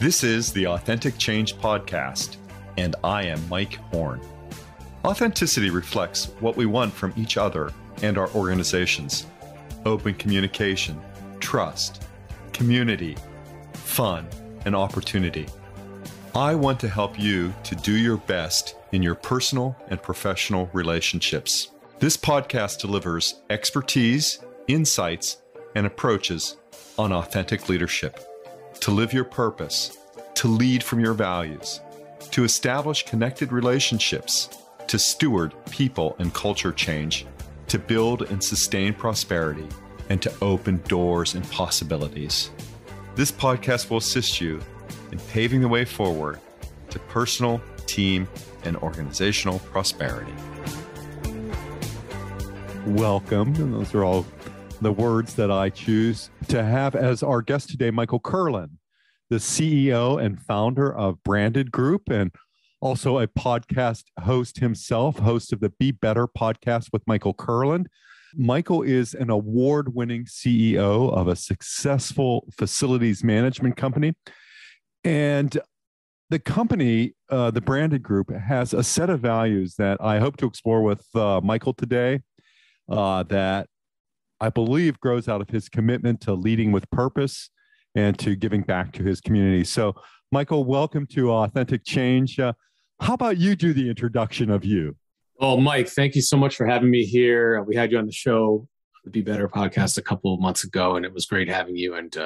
This is the Authentic Change Podcast, and I am Mike Horne. Authenticity reflects what we want from each other and our organizations. Open communication, trust, community, fun, and opportunity. I want to help you to do your best in your personal and professional relationships. This podcast delivers expertise, insights, and approaches on authentic leadership, to live your purpose, to lead from your values, to establish connected relationships, to steward people and culture change, to build and sustain prosperity, and to open doors and possibilities. This podcast will assist you in paving the way forward to personal, team, and organizational prosperity. Welcome. And those are all the words that I choose to have as our guest today, Michael Kurland, the CEO and founder of Branded Group, and also a podcast host himself, host of the Be Better podcast with Michael Kurland. Michael is an award-winning CEO of a successful facilities management company. And the company, the Branded Group, has a set of values that I hope to explore with Michael today that I believe grows out of his commitment to leading with purpose and to giving back to his community. So, Michael, welcome to Authentic Change. How about you do the introduction of you? Well, Mike, thank you so much for having me here. We had you on the show, the Be Better podcast, a couple of months ago, and it was great having you. And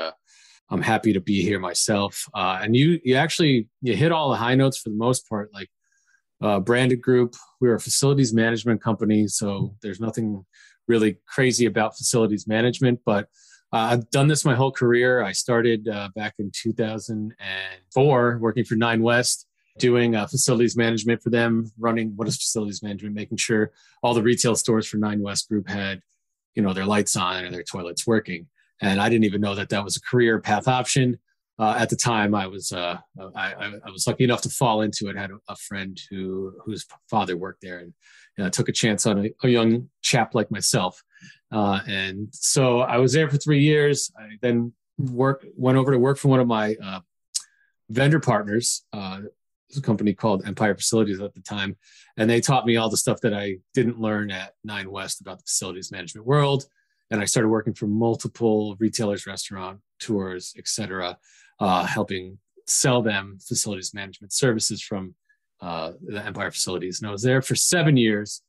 I'm happy to be here myself. And you hit all the high notes for the most part. Like Branded Group, we're a facilities management company, so there's nothing really crazy about facilities management, but I've done this my whole career. I started back in 2004 working for 9 West, doing facilities management for them, running what is facilities management, making sure all the retail stores for 9 West Group had, their lights on and their toilets working. And I didn't even know that was a career path option. At the time, I was lucky enough to fall into it. I had a friend whose father worked there, and took a chance on a young chap like myself. And so I was there for 3 years. I then went over to work for one of my vendor partners. It was a company called Empire Facilities at the time, and they taught me all the stuff that I didn't learn at 9 West about the facilities management world. And I started working for multiple retailers, restaurant tours, et cetera, helping sell them facilities management services from the Empire Facilities. And I was there for 7 years.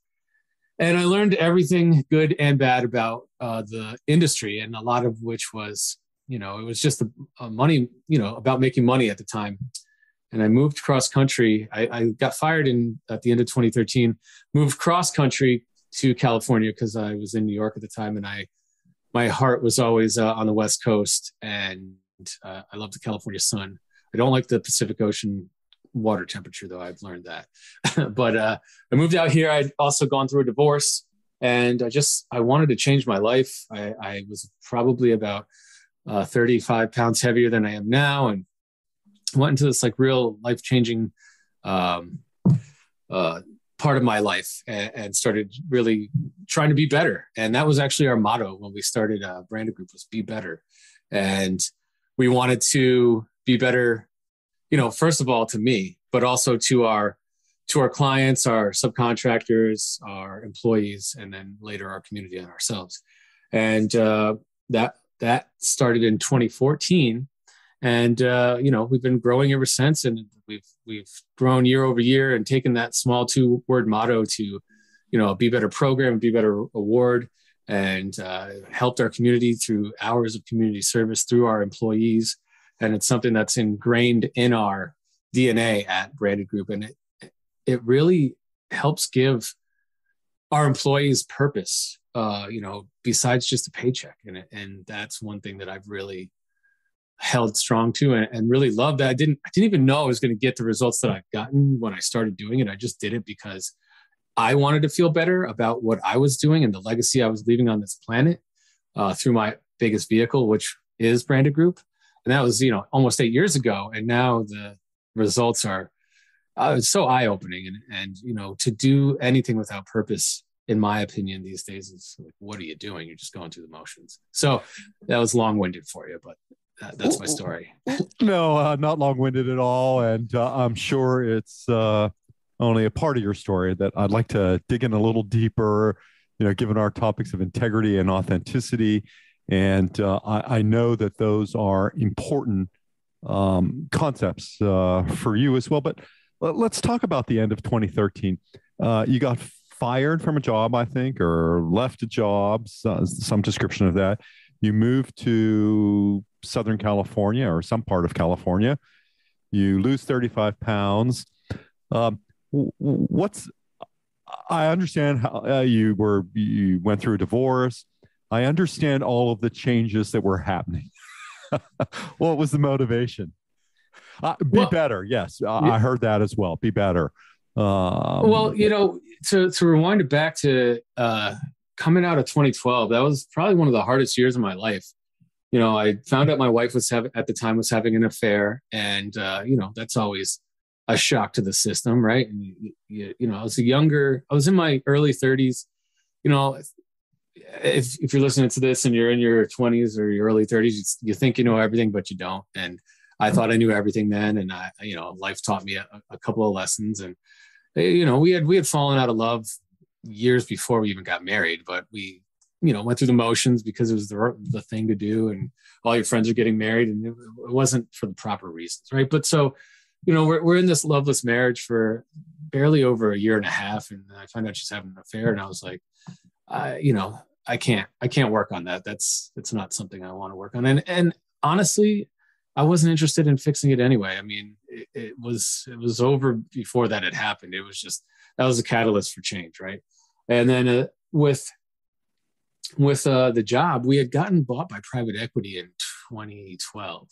And I learned everything good and bad about the industry, and a lot of which was, it was just money, about making money at the time. And I moved cross country. I got fired at the end of 2013, moved cross country to California because I was in New York at the time, and my heart was always on the West Coast, and I love the California sun. I don't like the Pacific Ocean water temperature, though. I've learned that. But I moved out here. I'd also gone through a divorce, and I wanted to change my life. I was probably about 35 pounds heavier than I am now, and went into this real life-changing part of my life, and started really trying to be better. And that was actually our motto when we started Branded Group, was Be Better. And we wanted to be better, first of all to me, but also to our clients, our subcontractors, our employees, and then later our community and ourselves. And that started in 2014. And we've been growing ever since, and we've grown year over year, and taken that small 2-word motto to, a Be Better program, Be Better award, and helped our community through hours of community service through our employees. And it's something that's ingrained in our DNA at Branded Group, and it really helps give our employees purpose, besides just a paycheck. And that's one thing that I've really held strong to and really loved. That I didn't even know I was going to get the results that I've gotten when I started doing it. I just did it because I wanted to feel better about what I was doing and the legacy I was leaving on this planet through my biggest vehicle, which is Branded Group. And that was, almost 8 years ago. And now the results are so eye-opening. And to do anything without purpose, in my opinion, these days is like, what are you doing? You're just going through the motions. So that was long-winded for you, but that's my story. No, not long-winded at all. And I'm sure it's only a part of your story that I'd like to dig in a little deeper, given our topics of integrity and authenticity. And I know that those are important concepts for you as well. But let's talk about the end of 2013. You got fired from a job, I think, or left a job, some description of that. You moved to Southern California or some part of California. You lose 35 pounds. I understand how you went through a divorce. I understand all of the changes that were happening. What was the motivation? Be better. Yes, I heard that as well. Be better. To rewind it back to coming out of 2012, that was probably one of the hardest years of my life. I found out my wife was having an affair, and that's always a shock to the system, right? And I was in my early 30s. If you're listening to this and you're in your 20s or your early 30s, you think you know everything, but you don't. And I thought I knew everything then, and life taught me a couple of lessons. And we had fallen out of love years before we even got married, but we went through the motions because it was the thing to do, and all your friends are getting married, and it wasn't for the proper reasons, right? But so, we're in this loveless marriage for barely over a year and a half, and I found out she's having an affair, and I was like, I can't work on that. It's not something I want to work on, and honestly, I wasn't interested in fixing it anyway. I mean, it was over before that had happened. It was just, that was a catalyst for change, right? And then with the job, we had gotten bought by private equity in 2012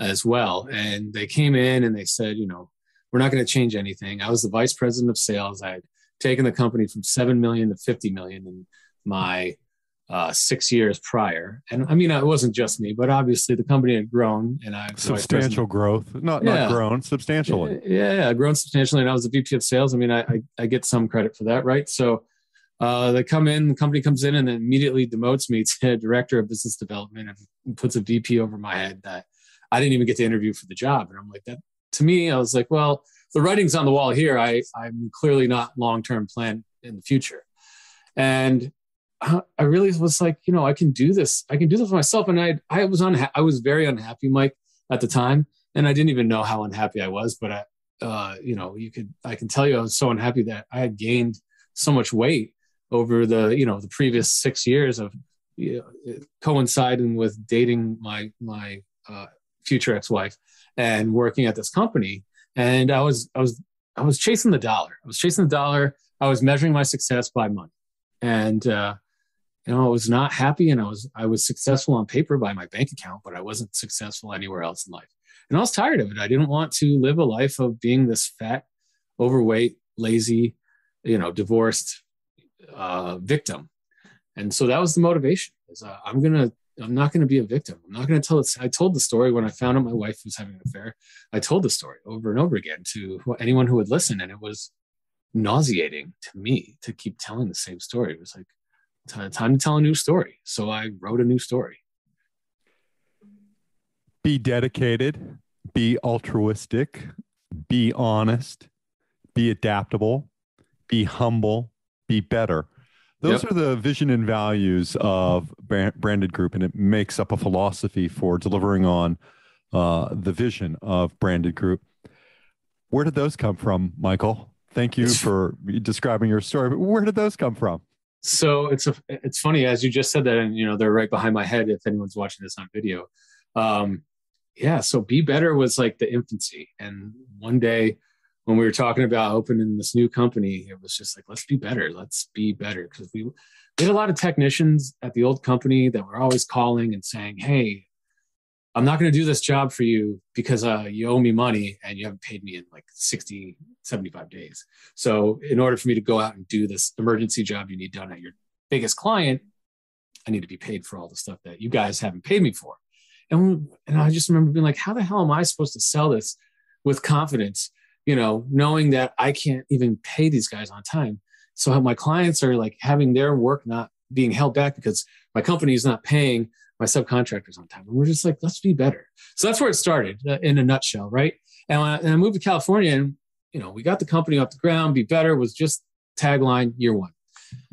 as well. And they came in and they said, we're not going to change anything. I was the vice president of sales. I had taken the company from 7 million to 50 million in my 6 years prior. And I mean, it wasn't just me, but obviously the company had grown, and substantial growth, not grown substantially. Yeah, grown substantially. And I was the VP of sales. I mean, I get some credit for that, right? So the company comes in and then immediately demotes me to director of business development and puts a VP over my head that I didn't even get to interview for the job. And I'm like, that to me, I was like, well, the writing's on the wall here. I'm clearly not long-term plan in the future. And I really was like, I can do this. I can do this for myself. And I was very unhappy, Mike, at the time. And I didn't even know how unhappy I was, but I can tell you I was so unhappy that I had gained so much weight over the previous 6 years of coinciding with dating my future ex-wife and working at this company. And I was chasing the dollar. I was measuring my success by money. And I was not happy, and I was successful on paper by my bank account, but I wasn't successful anywhere else in life. And I was tired of it. I didn't want to live a life of being this fat, overweight, lazy, divorced victim. And so that was the motivation. I'm not going to be a victim. I'm not going to tell it. I told the story when I found out my wife was having an affair. I told the story over and over again to anyone who would listen, and it was nauseating to me to keep telling the same story. It was like, time to tell a new story. So I wrote a new story. Be dedicated, be altruistic, be honest, be adaptable, be humble, be better. Those are the vision and values of Branded Group, and it makes up a philosophy for delivering on the vision of Branded Group. Where did those come from, Michael? Thank you for describing your story, but where did those come from? So it's funny, as you just said that, and they're right behind my head if anyone's watching this on video. So Be Better was like the infancy. And one day when we were talking about opening this new company, it was just like, let's be better. Because we had a lot of technicians at the old company that were always calling and saying, hey, I'm not going to do this job for you because you owe me money and you haven't paid me in like 60, 75 days. So in order for me to go out and do this emergency job you need done at your biggest client, I need to be paid for all the stuff that you guys haven't paid me for. And I just remember being like, how the hell am I supposed to sell this with confidence, knowing that I can't even pay these guys on time? So my clients are like having their work not being held back because my company is not paying my subcontractors on time. And we're just like, let's be better. So that's where it started in a nutshell, right? And when I moved to California, and we got the company off the ground. Be better was just tagline year one.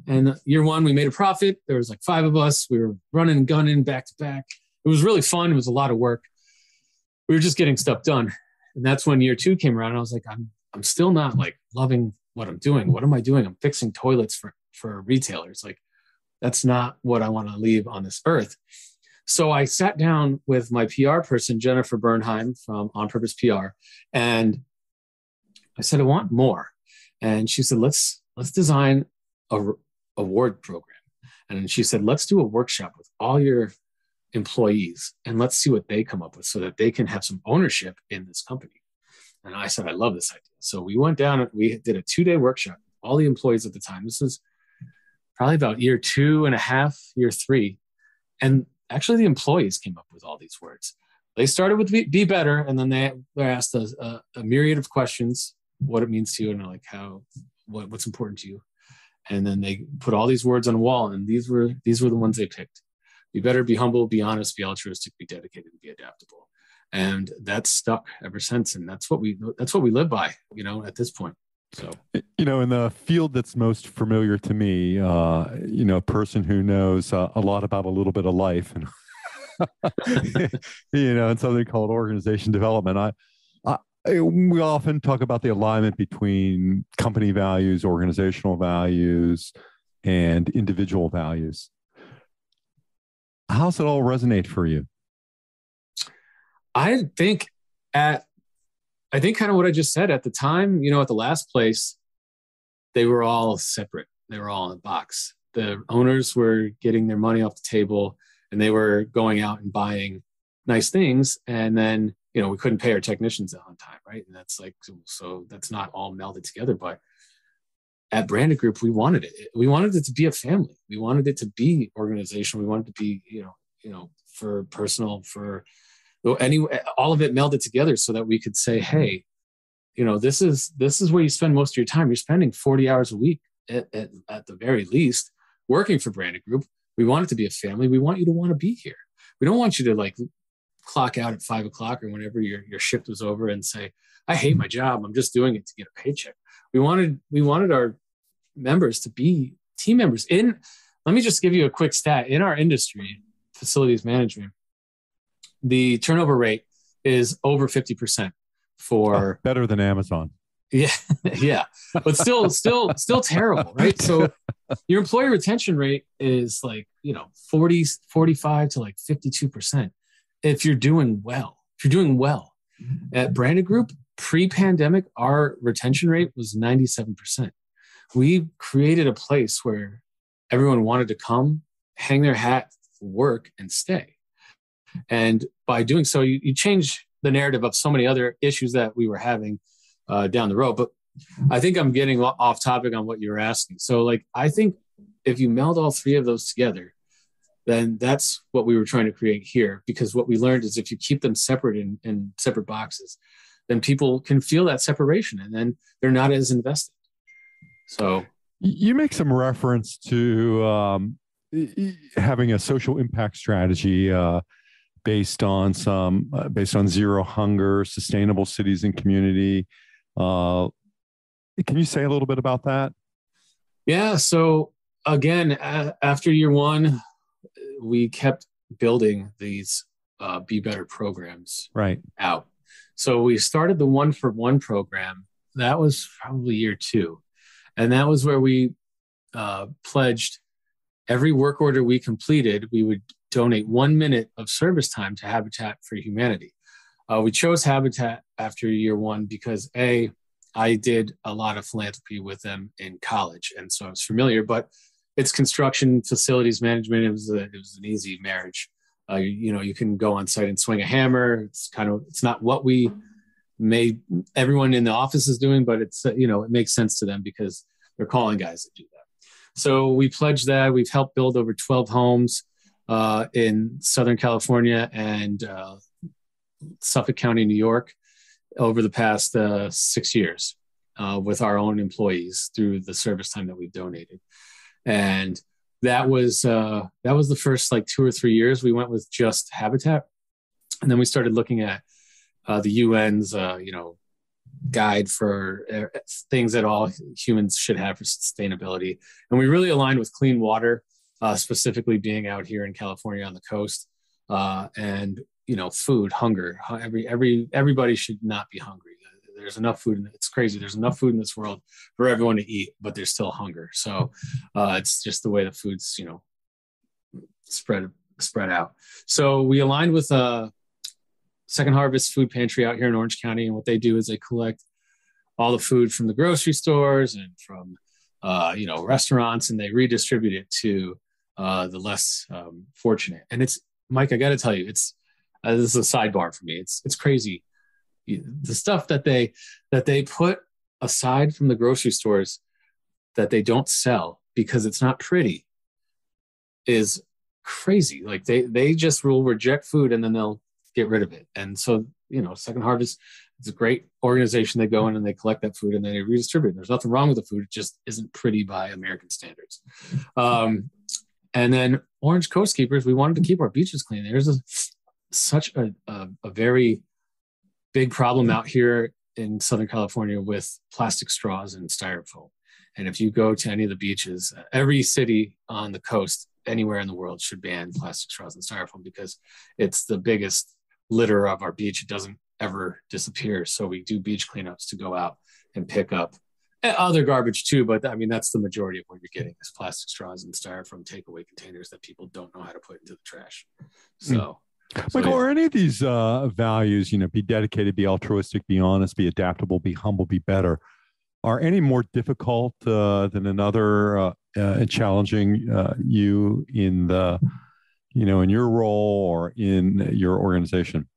And year one, we made a profit. There was like 5 of us. We were running and gunning back to back. It was really fun. It was a lot of work. We were just getting stuff done. And that's when year 2 came around. And I was like, I'm still not like loving what I'm doing. What am I doing? I'm fixing toilets for retailers. Like, that's not what I want to leave on this earth. So I sat down with my PR person, Jennifer Bernheim from On Purpose PR. And I said, I want more. And she said, let's design a award program. And she said, let's do a workshop with all your employees and let's see what they come up with so that they can have some ownership in this company. And I said, I love this idea. So we went down and we did a 2-day workshop with all the employees at the time. This was probably about year 2.5, year 3. And actually the employees came up with all these words. They started with be better. And then they're asked a myriad of questions, what it means to you, and like what's important to you. And then they put all these words on a wall, and these were the ones they picked. Be better, be humble, be honest, be altruistic, be dedicated, and be adaptable. And that's stuck ever since. And that's what we live by, at this point. So, in the field that's most familiar to me, a person who knows a lot about a little bit of life and, and something called organization development. We often talk about the alignment between company values, organizational values, and individual values. How's it all resonate for you? I think kind of what I just said at the time, at the last place, they were all separate. They were all in a box. The owners were getting their money off the table and they were going out and buying nice things. And then, we couldn't pay our technicians on time, right? And that's like, so that's not all melded together. But at Branded Group, we wanted it. We wanted it to be a family. We wanted it to be organizational. We wanted it to be, for personal, for all of it melded together so that we could say, hey, this is where you spend most of your time. You're spending 40 hours a week at the very least working for Branded Group. We want it to be a family. We want you to want to be here. We don't want you to like clock out at 5 o'clock or whenever your shift was over and say, I hate my job. I'm just doing it to get a paycheck. We wanted our members to be team members. Let me just give you a quick stat. In our industry, facilities management, the turnover rate is over 50% for better than Amazon. Yeah. Yeah. But still terrible, right? So your employee retention rate is like, 45 to like 52%. If you're doing well. At Branded Group, pre-pandemic, our retention rate was 97%. We created a place where everyone wanted to come, hang their hat, work, and stay. And by doing so, you change the narrative of so many other issues that we were having down the road. But I think I'm getting off topic on what you're asking. So like, I think if you meld all 3 of those together, then that's what we were trying to create here. Because what we learned is if you keep them separate in separate boxes, then people can feel that separation and then they're not as invested. So you make some reference to having a social impact strategy based on zero hunger, sustainable cities and community. Can you say a little bit about that? Yeah. So again, after year 1, we kept building these Be Better programs out. So we started the 1 for 1 program. That was probably year 2. And that was where we pledged every work order we completed, we would donate 1 minute of service time to Habitat for Humanity. We chose Habitat after year 1 because I did a lot of philanthropy with them in college. And so I was familiar, but it's construction, facilities management. It was an easy marriage. You can go on site and swing a hammer. It's not what we made everyone in the office is doing, but it's, it makes sense to them because they're calling guys that do that. So we pledged that. We've helped build over 12 homes in Southern California and Suffolk County, New York over the past 6 years with our own employees through the service time that we've donated. And that was the first like 2 or 3 years we went with just habitat. And then we started looking at the UN's, guide for things that all humans should have for sustainability. And we really aligned with clean water, specifically being out here in California on the coast, and food, hunger. Everybody should not be hungry. There's enough food. It's crazy. There's enough food in this world for everyone to eat, but there's still hunger. So it's just the way the food's spread out. So we aligned with Second Harvest Food Pantry out here in Orange County, and what they do is they collect all the food from the grocery stores and from restaurants, and they redistribute it to the less fortunate. And it's, Mike, I got to tell you, it's this is a sidebar for me. It's crazy. The stuff that they put aside from the grocery stores that they don't sell because it's not pretty is crazy. Like they just will reject food and then they'll get rid of it. And so, Second Harvest, it's a great organization. They go in and they collect that food and then they redistribute it. There's nothing wrong with the food. It just isn't pretty by American standards. And then Orange Coast Keepers, we wanted to keep our beaches clean. There's such a very big problem out here in Southern California with plastic straws and styrofoam. And if you go to any of the beaches, every city on the coast, anywhere in the world should ban plastic straws and styrofoam because it's the biggest litter of our beach. It doesn't ever disappear. So we do beach cleanups to go out and pick up other garbage too. But I mean, that's the majority of what you're getting is plastic straws and styrofoam takeaway containers that people don't know how to put into the trash. So, Michael, are any of these values, be dedicated, be altruistic, be honest, be adaptable, be humble, be better, are any more difficult than another challenging you in the, in your role or in your organization?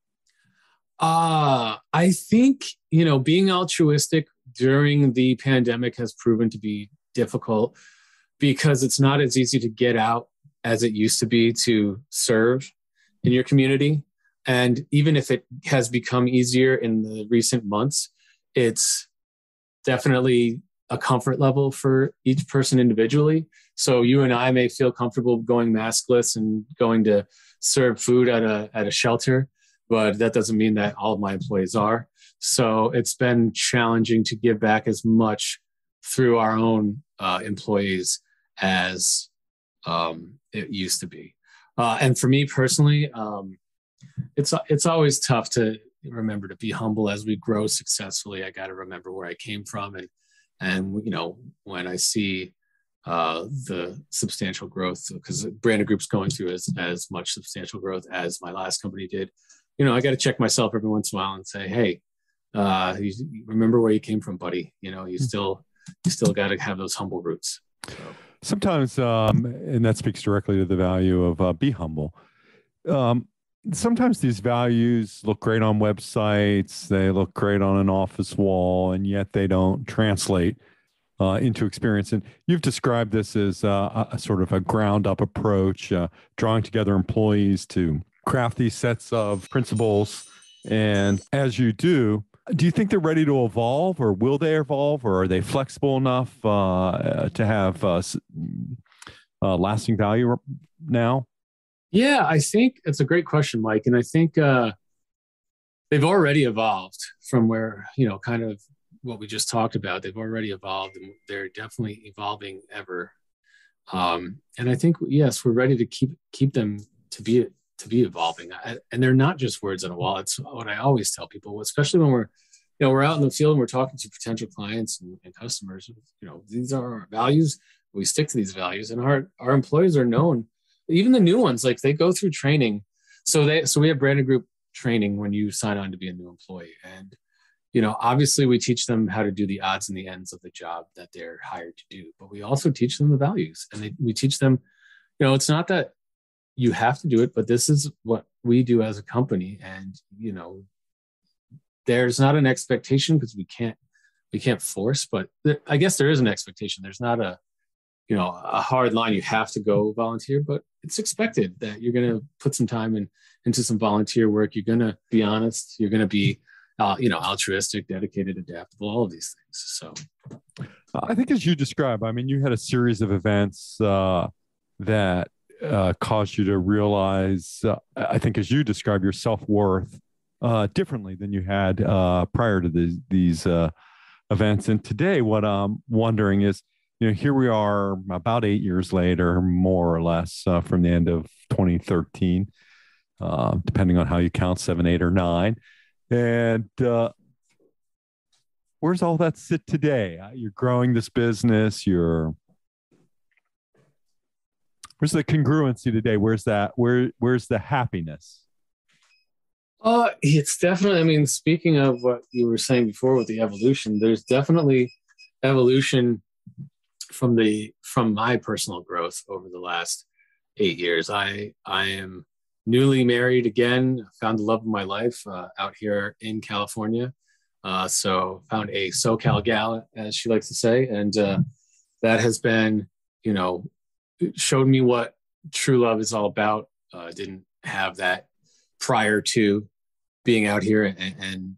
I think, being altruistic during the pandemic has proven to be difficult because it's not as easy to get out as it used to be to serve in your community. And even if it has become easier in the recent months, it's definitely a comfort level for each person individually. So you and I may feel comfortable going maskless and going to serve food at a shelter, but that doesn't mean that all of my employees are. So it's been challenging to give back as much through our own employees as it used to be. And for me personally, it's always tough to remember to be humble as we grow successfully. I got to remember where I came from, and when I see the substantial growth, because Branded Group's going through as much substantial growth as my last company did. I got to check myself every once in a while and say, hey, you remember where you came from, buddy. You still got to have those humble roots. So. Sometimes, and that speaks directly to the value of be humble. Sometimes these values look great on websites, they look great on an office wall, and yet they don't translate into experience. And you've described this as a sort of a ground-up approach, drawing together employees to craft these sets of principles. And as you do you think they're ready to evolve, or will they evolve, or are they flexible enough to have lasting value now? Yeah, I think it's a great question, Mike. And I think they've already evolved from where, kind of what we just talked about. They've already evolved, and they're definitely evolving ever. And I think, yes, we're ready to keep them to be evolving. And they're not just words on a wall. It's what I always tell people, especially when we're out in the field and we're talking to potential clients and customers. These are our values. We stick to these values, and our employees are known. Even the new ones, like they go through training. So we have Branded Group training when you sign on to be a new employee. And, obviously we teach them how to do the odds and the ends of the job that they're hired to do, but we also teach them the values, and we teach them, it's not that you have to do it, but this is what we do as a company. And, there's not an expectation because we can't force, but I guess there is an expectation. There's not a hard line. You have to go volunteer, but it's expected that you're going to put some time into some volunteer work. You're going to be honest. You're going to be, altruistic, dedicated, adaptable, all of these things. So I think as you describe, you had a series of events that caused you to realize, I think, as you describe your self-worth differently than you had prior to these events. And today, what I'm wondering is, here we are about 8 years later, more or less, from the end of 2013, depending on how you count, 7, 8, or 9. And where's all that sit today? You're growing this business. Where's the congruency today? Where's the happiness? It's definitely, I mean, speaking of what you were saying before with the evolution, there's definitely evolution from my personal growth over the last 8 years. I am newly married again, found the love of my life out here in California. So found a SoCal gal, as she likes to say. And that has been, showed me what true love is all about. Didn't have that prior to being out here and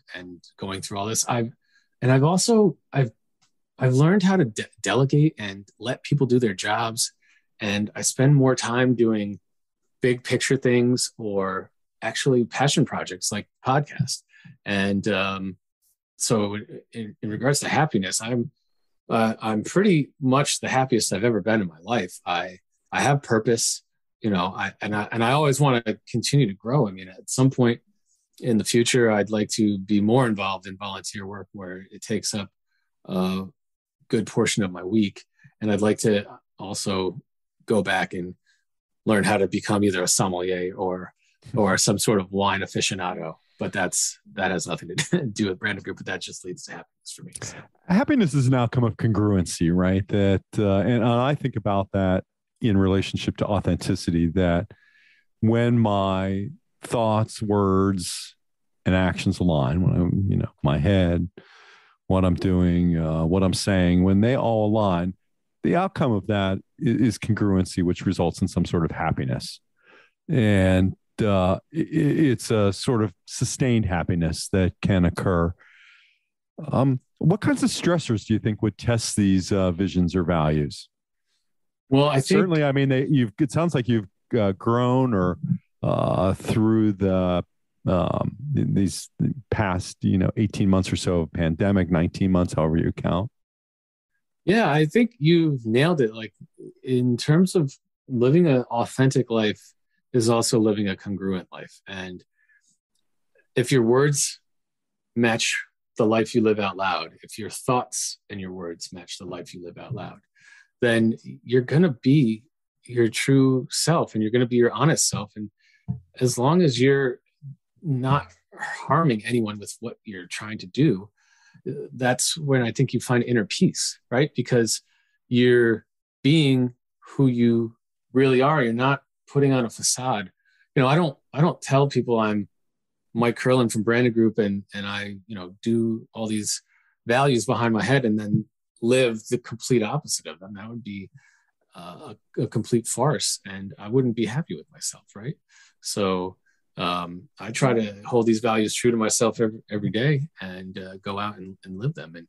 going through all this. I've learned how to delegate and let people do their jobs. And I spend more time doing big picture things or actually passion projects like podcasts. And so in regards to happiness, I'm pretty much the happiest I've ever been in my life. I have purpose, I always want to continue to grow. I mean, at some point in the future, I'd like to be more involved in volunteer work where it takes up a good portion of my week. And I'd like to also go back and learn how to become either a sommelier or some sort of wine aficionado. But that has nothing to do with Branded Group, but that just leads to happiness for me. So. Happiness is an outcome of congruency, right? That, and I think about that in relationship to authenticity, that when my thoughts, words, and actions align, when I'm, my head, what I'm doing, what I'm saying, when they all align, the outcome of that is congruency, which results in some sort of happiness. And it's a sort of sustained happiness that can occur. What kinds of stressors do you think would test these visions or values? Well, I think certainly, I mean, it sounds like you've grown or through these past, 18 months or so of pandemic, 19 months, however you count. Yeah, I think you've nailed it. Like, in terms of living an authentic life is also living a congruent life. And if your words match the life you live out loud, if your thoughts and your words match the life you live out loud, then you're going to be your true self and you're going to be your honest self. And as long as you're not harming anyone with what you're trying to do, that's when I think you find inner peace, right? Because you're being who you really are. You're not putting on a facade. I don't tell people I'm Mike Kurland from Branded Group and I, do all these values behind my head and then live the complete opposite of them. That would be a complete farce and I wouldn't be happy with myself, right? So I try to hold these values true to myself every day and go out and live them and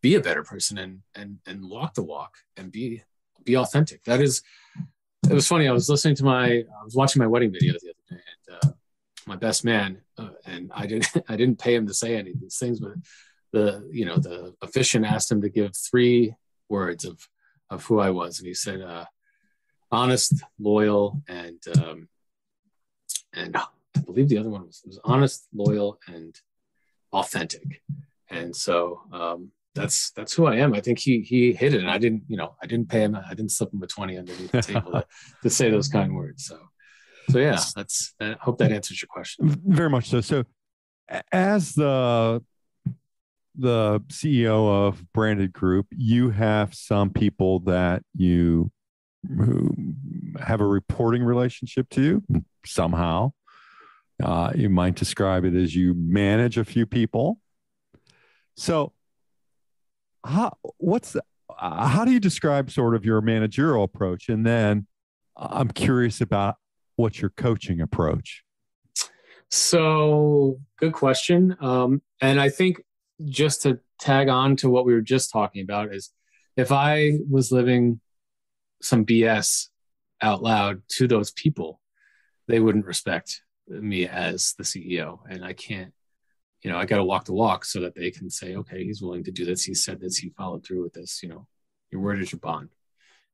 be a better person and walk the walk and be authentic. It was funny. I was watching my wedding video the other day and my best man, and I didn't pay him to say any of these things, but the officiant asked him to give 3 words of who I was. And he said, honest, loyal, and I believe the other one was honest, loyal, and authentic. And so that's who I am. I think he hit it, and I didn't pay him. I didn't slip him a 20 underneath the table to say those kind words. So yeah, I hope that answers your question. Very much so. So as the CEO of Branded Group, you have some people that who have a reporting relationship to you somehow. You might describe it as you manage a few people. So how do you describe sort of your managerial approach? And then I'm curious about what's your coaching approach? So good question. And I think just to tag on to what we were just talking about is if I was living some BS out loud to those people, they wouldn't respect me as the CEO. And I can't, I got to walk the walk so that they can say, okay, he's willing to do this. He said this, he followed through with this. Your word is your bond.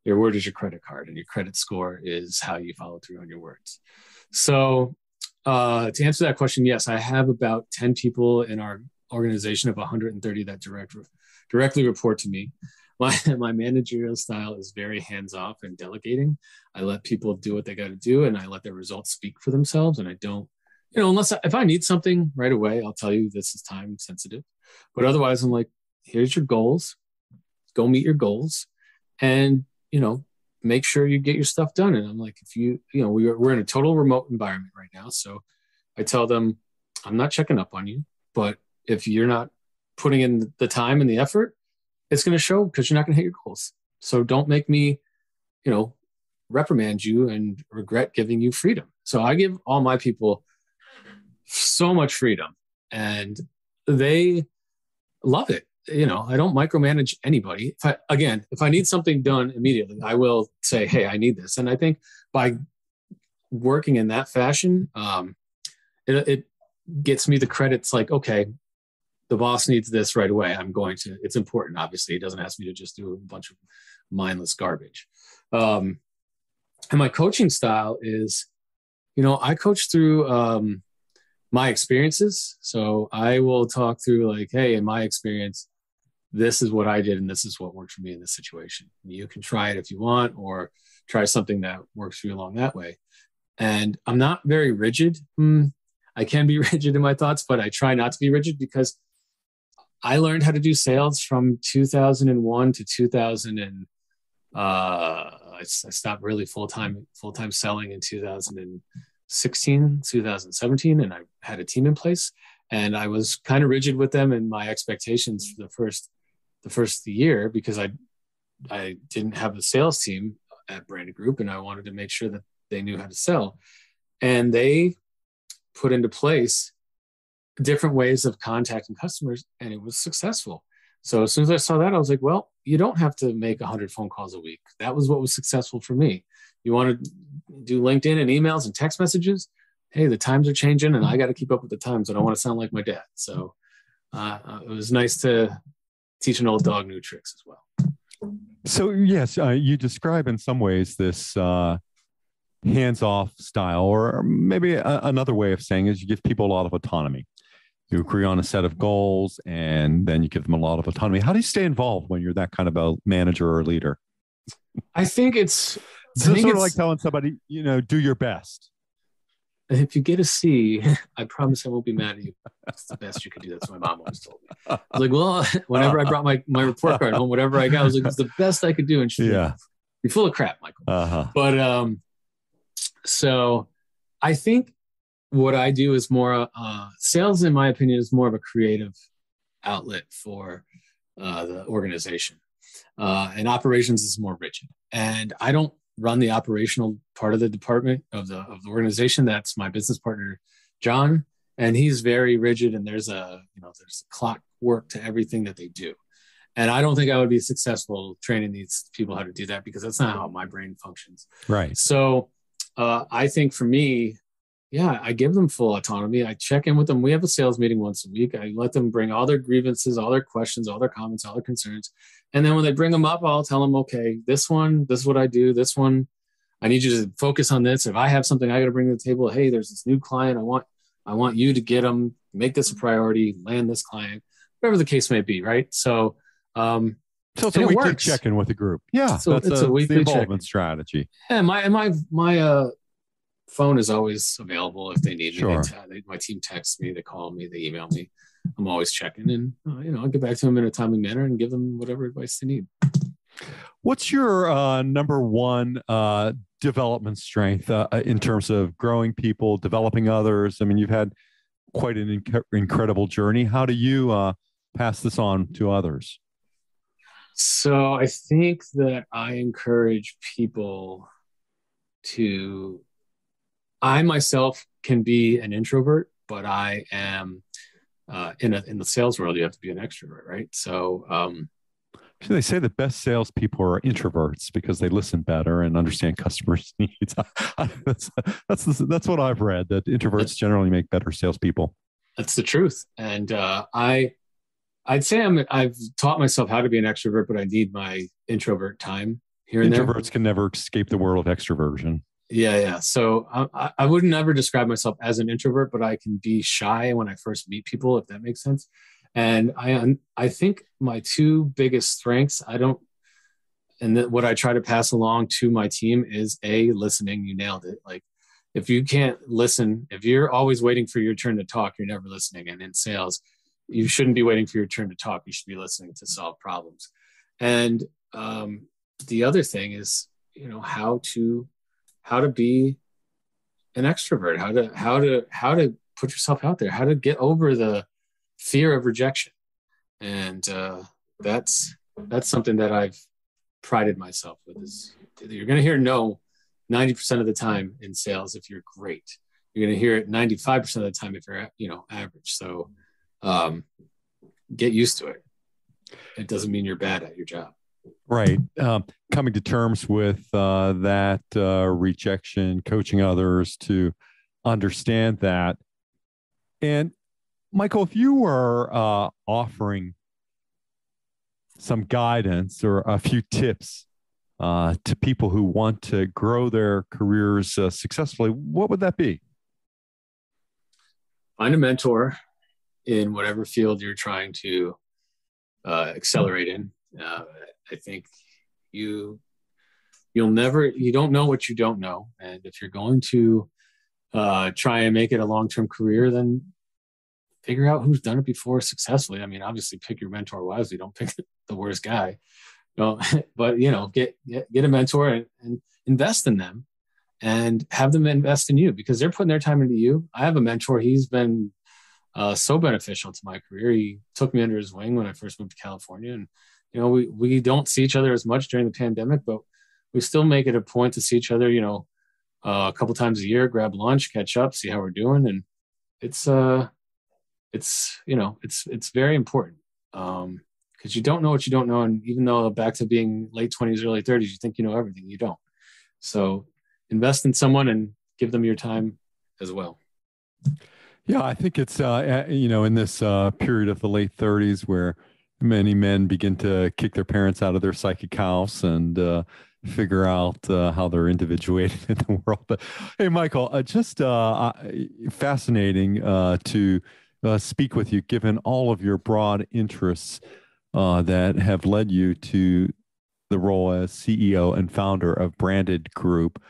Your word is your credit card, and your credit score is how you follow through on your words. So to answer that question, yes, I have about 10 people in our organization of 130 that directly report to me. My managerial style is very hands-off and delegating. I let people do what they got to do, and I let their results speak for themselves. And I don't, if I need something right away, I'll tell you this is time sensitive. But otherwise, I'm like, here's your goals. Go meet your goals, and make sure you get your stuff done. And I'm like, we're in a total remote environment right now, so I tell them, I'm not checking up on you, but if you're not putting in the time and the effort, it's going to show because you're not going to hit your goals. So don't make me, reprimand you and regret giving you freedom. So I give all my people so much freedom, and they love it. I don't micromanage anybody. If I need something done immediately, I will say, hey, I need this. And I think by working in that fashion, it gets me the credits like, okay, the boss needs this right away. It's important. Obviously, he doesn't ask me to just do a bunch of mindless garbage. And my coaching style is, I coach through my experiences. So I will talk through like, hey, in my experience, this is what I did, and this is what worked for me in this situation. You can try it if you want, or try something that works for you along that way. And I'm not very rigid. I can be rigid in my thoughts, but I try not to be rigid because I learned how to do sales from 2001 to 2000. And I stopped really full-time selling in 2016, 2017. And I had a team in place, and I was kind of rigid with them and my expectations for the first year, because I didn't have a sales team at Branded Group, and I wanted to make sure that they knew how to sell. And they put into place different ways of contacting customers, and it was successful. So as soon as I saw that, I was like, well, you don't have to make 100 phone calls a week. That was what was successful for me. You want to do LinkedIn and emails and text messages? Hey, the times are changing, and I got to keep up with the times. I don't want to sound like my dad. So it was nice to teach an old dog new tricks as well. So yes, you describe in some ways this hands-off style, or maybe another way of saying is you give people a lot of autonomy. You agree on a set of goals, and then you give them a lot of autonomy. How do you stay involved when you're that kind of a manager or leader? I think it's sort of like telling somebody, do your best. If you get a C, I promise I won't be mad at you. That's the best you could do. That's what my mom always told me. I was like, well, whenever I brought my report card home, whatever I got, I was like, it's the best I could do. And she's like, you're full of crap, Michael. But so I think what I do is more, sales, in my opinion, is more of a creative outlet for the organization. And operations is more rigid. And I don't run the operational part of the department of the organization. That's my business partner, John, and he's very rigid. And there's a clockwork to everything that they do. And I don't think I would be successful training these people how to do that, because that's not how my brain functions. Right. So I think for me, I give them full autonomy. I check in with them. We have a sales meeting once a week. I let them bring all their grievances, all their questions, all their comments, all their concerns. And then when they bring them up, I'll tell them, okay, this is what I do. This one, I need you to focus on this. If I have something I got to bring to the table, hey, there's this new client. I want you to get them, make this a priority, land this client, whatever the case may be. Right. So, so it's a weekly check-in with the group. Yeah. So it's a weekly involvement strategy. Yeah. My phone is always available if they need me. My team texts me, they call me, they email me. I'm always checking, and I'll get back to them in a timely manner and give them whatever advice they need. What's your number one development strength in terms of growing people, developing others? I mean, you've had quite an incredible journey. How do you pass this on to others? So I think that I encourage people to. I myself can be an introvert, but I am in the sales world. You have to be an extrovert, right? So They say the best salespeople are introverts because they listen better and understand customers' needs. That's what I've read, that introverts generally make better salespeople. That's the truth. And I'd say I've taught myself how to be an extrovert, but I need my introvert time here and there. Introverts can never escape the world of extroversion. Yeah. So I would never describe myself as an introvert, but I can be shy when I first meet people, if that makes sense. And I think my two biggest strengths, what I try to pass along to my team is listening. You nailed it. Like, if you can't listen, if you're always waiting for your turn to talk, you're never listening. And in sales, you shouldn't be waiting for your turn to talk. You should be listening to solve problems. And the other thing is, how to be an extrovert, how to put yourself out there, how to get over the fear of rejection. And that's something that I've prided myself with. Is you're going to hear no 90% of the time in sales if you're great. You're going to hear it 95% of the time if you're average. So get used to it. It doesn't mean you're bad at your job. Right. Coming to terms with that rejection, coaching others to understand that. And Michael, if you were offering some guidance or a few tips to people who want to grow their careers successfully, what would that be? Find a mentor in whatever field you're trying to accelerate in. I think you don't know what you don't know. And if you're going to try and make it a long-term career, then figure out who's done it before successfully. I mean, obviously pick your mentor wisely. Don't pick the worst guy. No, but get a mentor and invest in them and have them invest in you, because they're putting their time into you. I have a mentor. He's been so beneficial to my career. He took me under his wing when I first moved to California, and we don't see each other as much during the pandemic, but we still make it a point to see each other, a couple times a year, grab lunch, catch up, see how we're doing. And it's very important because you don't know what you don't know. And even though back to being late 20s, early 30s, you think you know everything, you don't. So invest in someone and give them your time as well. Yeah, I think it's, in this period of the late 30s where many men begin to kick their parents out of their psychic house and figure out how they're individuated in the world. But hey, Michael, just fascinating to speak with you, given all of your broad interests that have led you to the role as CEO and founder of Branded Group.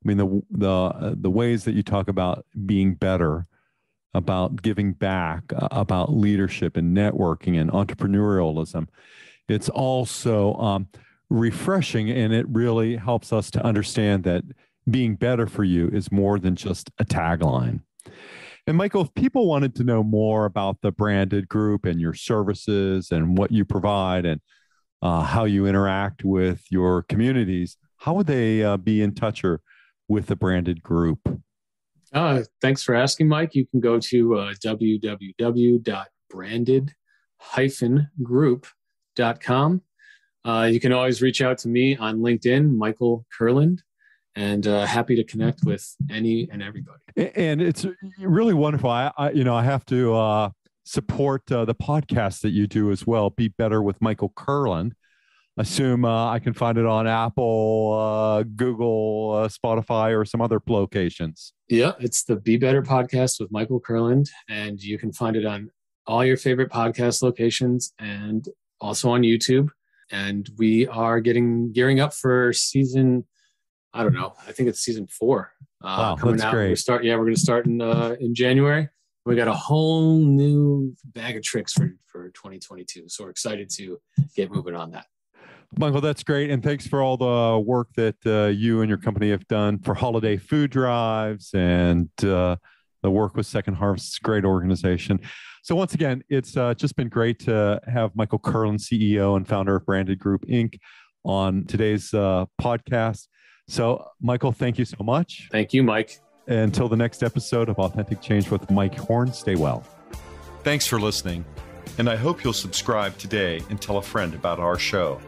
I mean, the ways that you talk about being better, about giving back, about leadership and networking and entrepreneurialism, it's also refreshing, and it really helps us to understand that being better for you is more than just a tagline. And Michael, if people wanted to know more about the Branded Group and your services and what you provide and how you interact with your communities, how would they be in touch with the Branded Group? Thanks for asking, Mike. You can go to www.branded-group.com. You can always reach out to me on LinkedIn, Michael Kurland, and happy to connect with any and everybody. And it's really wonderful. I have to support the podcast that you do as well, Be Better with Michael Kurland. Assume I can find it on Apple, Google, Spotify, or some other locations. Yeah, it's the Be Better podcast with Michael Kurland, and you can find it on all your favorite podcast locations and also on YouTube. And we are gearing up for season, I don't know, I think it's season 4 coming out. Great. We're going to start in January. We got a whole new bag of tricks for 2022. So we're excited to get moving on that. Michael, that's great. And thanks for all the work that you and your company have done for holiday food drives and the work with Second Harvest. Great organization. So once again, it's just been great to have Michael Kurland, CEO and founder of Branded Group, Inc. on today's podcast. So Michael, thank you so much. Thank you, Mike. Until the next episode of Authentic Change with Mike Horne, stay well. Thanks for listening. and I hope you'll subscribe today and tell a friend about our show.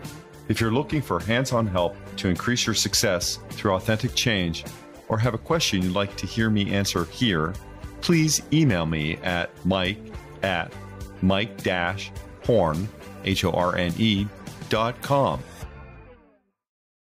If you're looking for hands-on help to increase your success through authentic change, or have a question you'd like to hear me answer here, please email me at mike@mike-horne.com.